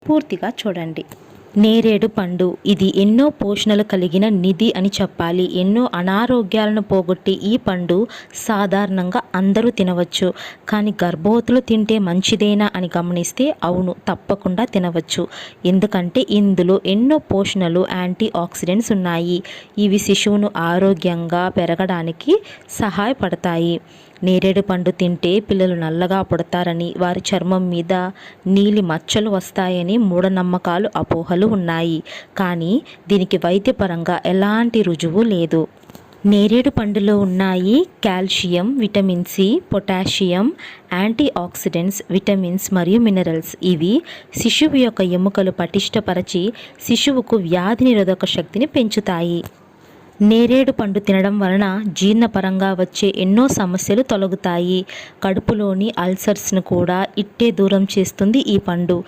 పూర్తిగా చూడండి. నేరేడు పండు ఇది ఎన్నో పోషణలు కలిగిన నిధి అని చెప్పాలి. ఎన్నో అనారోగ్యాలను పోగొట్టి ఈ పండు సాధారణంగా అందరూ తినవచ్చు. కానీ గర్భవతులు తింటే మంచిదేనా అని గమనిస్తే అవును, తప్పకుండా తినవచ్చు. ఎందుకంటే ఇందులో ఎన్నో పోషణలు, యాంటీ ఆక్సిడెంట్స్ ఉన్నాయి. ఇవి శిశువును ఆరోగ్యంగా పెరగడానికి సహాయపడతాయి. నేరేడు పండు తింటే పిల్లలు నల్లగా పుడతారని, వారి చర్మం మీద నీలి మచ్చలు వస్తాయని మూఢనమ్మకాలు, అపోహలు ఉన్నాయి. కానీ దీనికి వైద్యపరంగా ఎలాంటి రుజువు లేదు. నేరేడు పండులో ఉన్నాయి calcium, vitamin C, potassium, antioxidants, vitamins మరియు మినరల్స్. ఇవి శిశువు యొక్క ఎముకలు పటిష్టపరచి శిశువుకు వ్యాధి నిరోధక శక్తిని పెంచుతాయి. నేరేడు పండు తినడం వలన జీర్ణపరంగా వచ్చే ఎన్నో సమస్యలు తొలగుతాయి. కడుపులోని అల్సర్స్ను కూడా ఇట్టే దూరం చేస్తుంది ఈ పండు.